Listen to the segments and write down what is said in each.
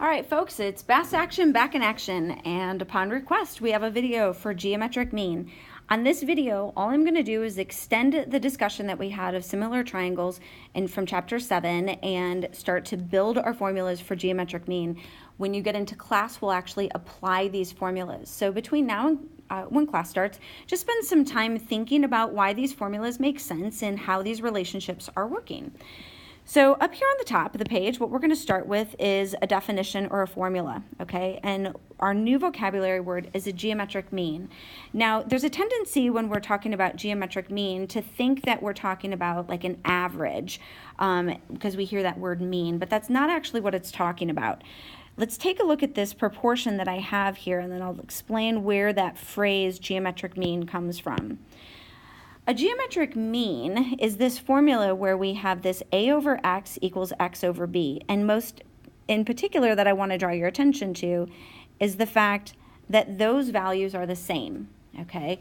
All right, folks, it's Bass Action back in action, and upon request, we have a video for geometric mean. On this video, all I'm going to do is extend the discussion that we had of similar triangles from Chapter 7 and start to build our formulas for geometric mean. When you get into class, we'll actually apply these formulas. So between now and when class starts, just spend some time thinking about why these formulas make sense and how these relationships are working. So up here on the top of the page, what we're going to start with is a definition or a formula, okay? And our new vocabulary word is a geometric mean. Now, there's a tendency when we're talking about geometric mean to think that we're talking about like an average because we hear that word mean, but that's not actually what it's talking about. Let's take a look at this proportion that I have here, and then I'll explain where that phrase geometric mean comes from. A geometric mean is this formula where we have this a over x equals x over b. And most in particular that I want to draw your attention to is the fact that those values are the same, okay?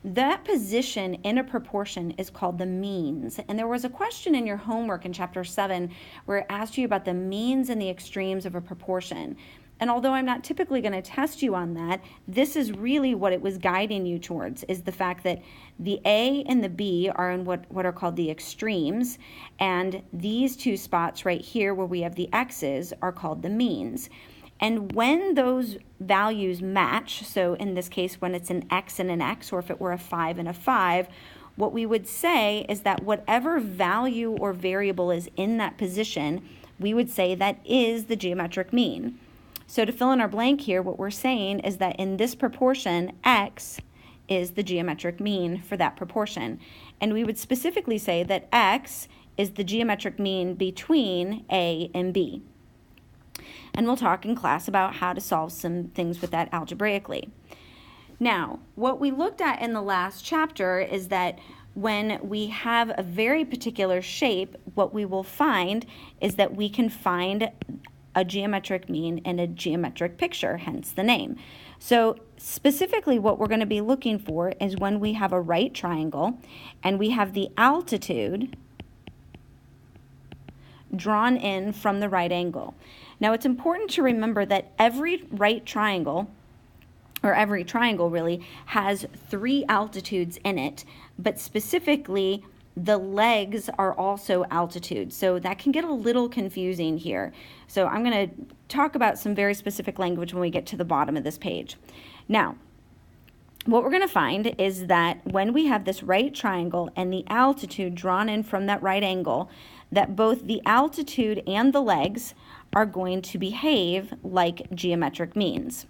That position in a proportion is called the means. And there was a question in your homework in Chapter 7 where it asked you about the means and the extremes of a proportion. And although I'm not typically going to test you on that, this is really what it was guiding you towards, is the fact that the A and the B are in what are called the extremes, and these two spots right here where we have the X's are called the means. And when those values match, so in this case when it's an X and an X, or if it were a 5 and a 5, what we would say is that whatever value or variable is in that position, we would say that is the geometric mean. So to fill in our blank here, what we're saying is that in this proportion, X is the geometric mean for that proportion. And we would specifically say that X is the geometric mean between A and B. And we'll talk in class about how to solve some things with that algebraically. Now, what we looked at in the last chapter is that when we have a very particular shape, what we will find is that we can find a geometric mean in a geometric picture, hence the name. So specifically what we're going to be looking for is when we have a right triangle and we have the altitude drawn in from the right angle. Now it's important to remember that every right triangle, or every triangle really, has 3 altitudes in it, but specifically the legs are also altitude, so that can get a little confusing here. So I'm going to talk about some very specific language when we get to the bottom of this page. Now, what we're going to find is that when we have this right triangle and the altitude drawn in from that right angle, that both the altitude and the legs are going to behave like geometric means.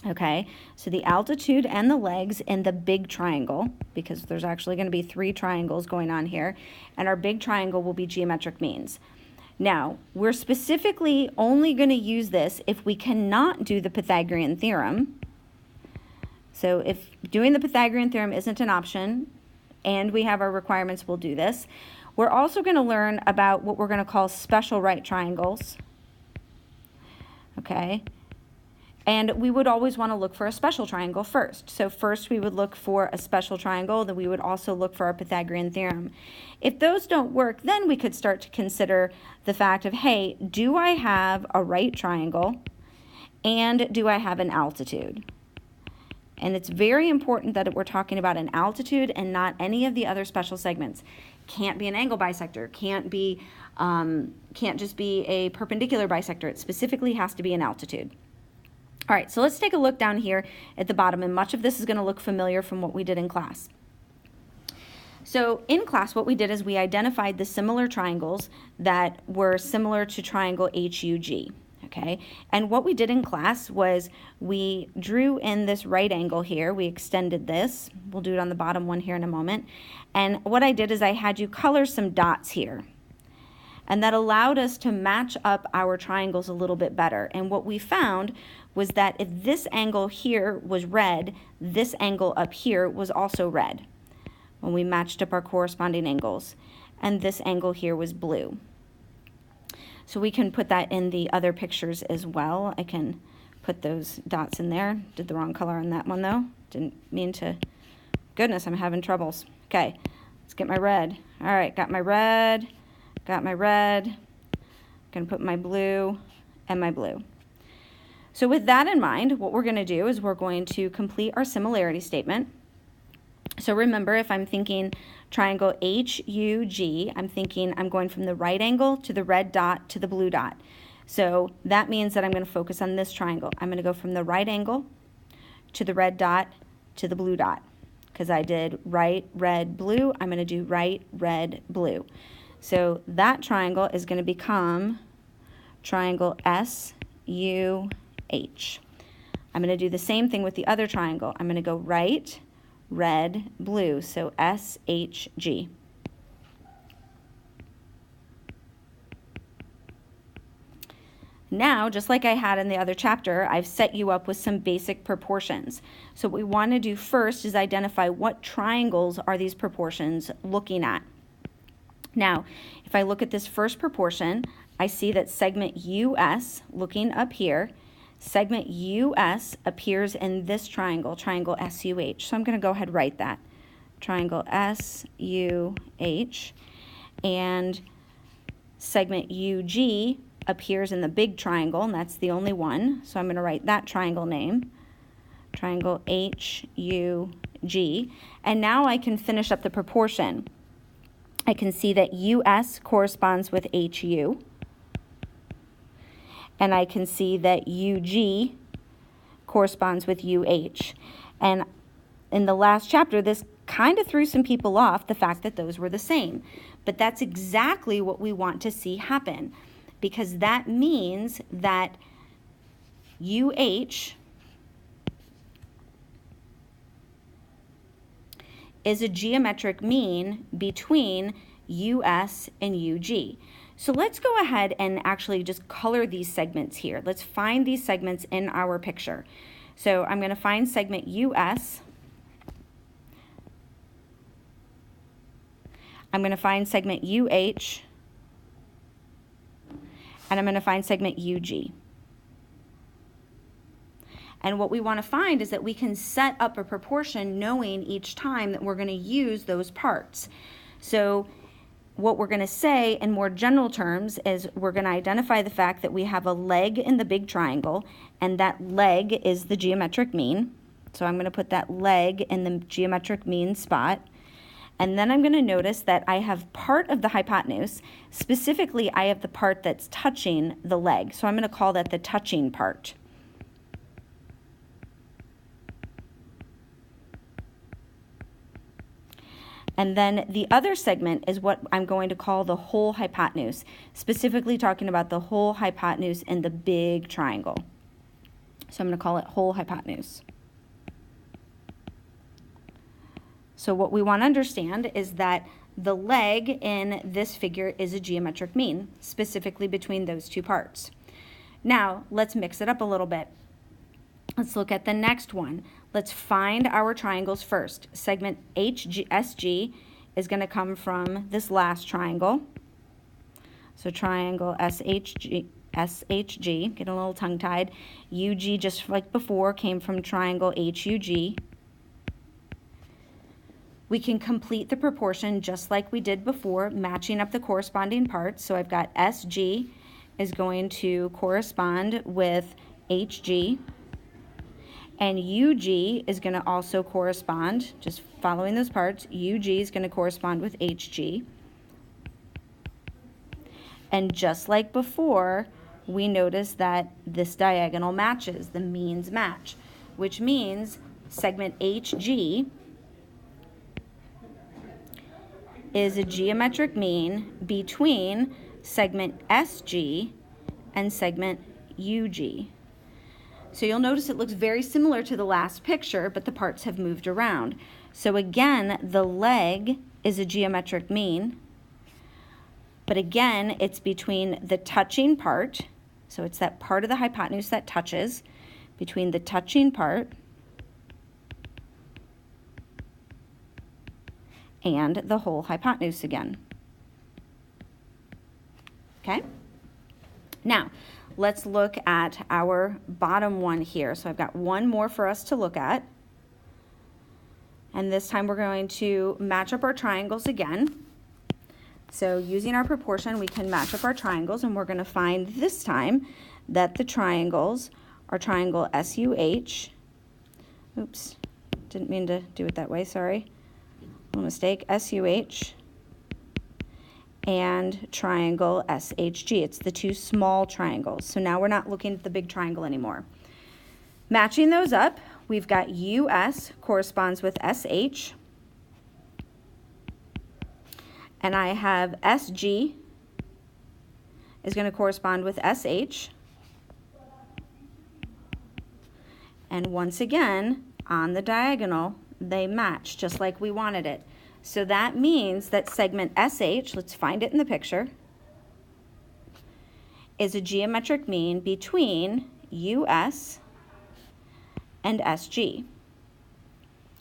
Okay, so the altitude and the legs in the big triangle, because there's actually going to be 3 triangles going on here, and our big triangle will be geometric means. Now, we're specifically only going to use this if we cannot do the Pythagorean theorem. So if doing the Pythagorean theorem isn't an option, and we have our requirements, we'll do this. We're also going to learn about what we're going to call special right triangles. Okay. And we would always want to look for a special triangle first. So first we would look for a special triangle, then we would also look for our Pythagorean theorem. If those don't work, then we could start to consider the fact of, hey, do I have a right triangle and do I have an altitude? And it's very important that we're talking about an altitude and not any of the other special segments. Can't be an angle bisector, can't just be a perpendicular bisector. It specifically has to be an altitude. All right, so let's take a look down here at the bottom, and much of this is going to look familiar from what we did in class. So in class, what we did is we identified the similar triangles that were similar to triangle HUG, okay? And what we did in class was we drew in this right angle here. We extended this. We'll do it on the bottom one here in a moment. And what I did is I had you color some dots here. And that allowed us to match up our triangles a little bit better. And what we found was that if this angle here was red, this angle up here was also red when we matched up our corresponding angles. And this angle here was blue. So we can put that in the other pictures as well. I can put those dots in there. Did the wrong color on that one though. Didn't mean to. Goodness, I'm having troubles. Okay, let's get my red. All right, got my red. Got my red. Gonna put my blue and my blue. So with that in mind, what we're going to do is we're going to complete our similarity statement. So remember, if I'm thinking triangle HUG, I'm thinking I'm going from the right angle to the red dot to the blue dot. So that means that I'm going to focus on this triangle. I'm going to go from the right angle to the red dot to the blue dot. Because I did right, red, blue, I'm going to do right, red, blue. So that triangle is going to become triangle SUH. I'm going to do the same thing with the other triangle. I'm going to go right, red, blue, so SHG. Now, just like I had in the other chapter, I've set you up with some basic proportions. So what we want to do first is identify what triangles are these proportions looking at. Now, if I look at this first proportion, I see that segment US, looking up here, segment US appears in this triangle, triangle SUH. So I'm going to go ahead and write that, triangle SUH, and segment UG appears in the big triangle, and that's the only one. So I'm going to write that triangle name, triangle HUG. And now I can finish up the proportion. I can see that US corresponds with HU. And I can see that UG corresponds with UH. And in the last chapter, this kind of threw some people off, the fact that those were the same. But that's exactly what we want to see happen, because that means that UH is a geometric mean between US and UG. So let's go ahead and actually just color these segments here. Let's find these segments in our picture. So I'm going to find segment US. I'm going to find segment UH. And I'm going to find segment UG. And what we want to find is that we can set up a proportion knowing each time that we're going to use those parts. So what we're going to say in more general terms is we're going to identify the fact that we have a leg in the big triangle, and that leg is the geometric mean. So I'm going to put that leg in the geometric mean spot. And then I'm going to notice that I have part of the hypotenuse. Specifically, I have the part that's touching the leg. So I'm going to call that the touching part. And then the other segment is what I'm going to call the whole hypotenuse, specifically talking about the whole hypotenuse in the big triangle. So I'm going to call it whole hypotenuse. So what we want to understand is that the leg in this figure is a geometric mean, specifically between those two parts. Now, let's mix it up a little bit. Let's look at the next one. Let's find our triangles first. Segment SG is going to come from this last triangle. So triangle SHG, getting a little tongue-tied. UG, just like before, came from triangle HUG. We can complete the proportion just like we did before, matching up the corresponding parts. So I've got SG is going to correspond with HG, and UG is going to also correspond, just following those parts, UG is going to correspond with HG. And just like before, we notice that this diagonal matches, the means match, which means segment HG is a geometric mean between segment SG and segment UG. So you'll notice it looks very similar to the last picture, but the parts have moved around. So again, the leg is a geometric mean, but again, it's between the touching part, so it's that part of the hypotenuse that touches, between the touching part and the whole hypotenuse again. Okay? Now, let's look at our bottom one here. So I've got one more for us to look at. And this time we're going to match up our triangles again. So using our proportion, we can match up our triangles, and we're going to find this time that the triangles are triangle SUH. Oops, didn't mean to do it that way, sorry. Little mistake. SUH and triangle SHG. It's the two small triangles. So now we're not looking at the big triangle anymore. Matching those up, we've got US corresponds with SH. And I have SG is going to correspond with SH. And once again, on the diagonal, they match just like we wanted it. So that means that segment SH, let's find it in the picture, is a geometric mean between US and SG.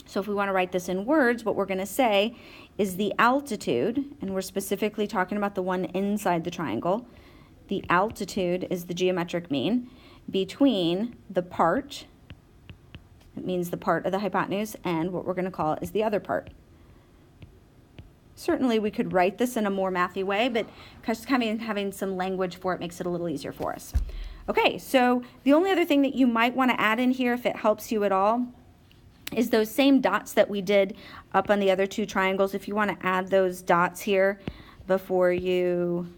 So if we want to write this in words, what we're going to say is the altitude, and we're specifically talking about the one inside the triangle. The altitude is the geometric mean between the part, it means the part of the hypotenuse, and what we're going to call is the other part. Certainly we could write this in a more mathy way, but just having some language for it makes it a little easier for us. Okay, so the only other thing that you might want to add in here, if it helps you at all, is those same dots that we did up on the other two triangles. If you want to add those dots here before you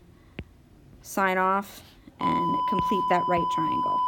sign off and complete that right triangle.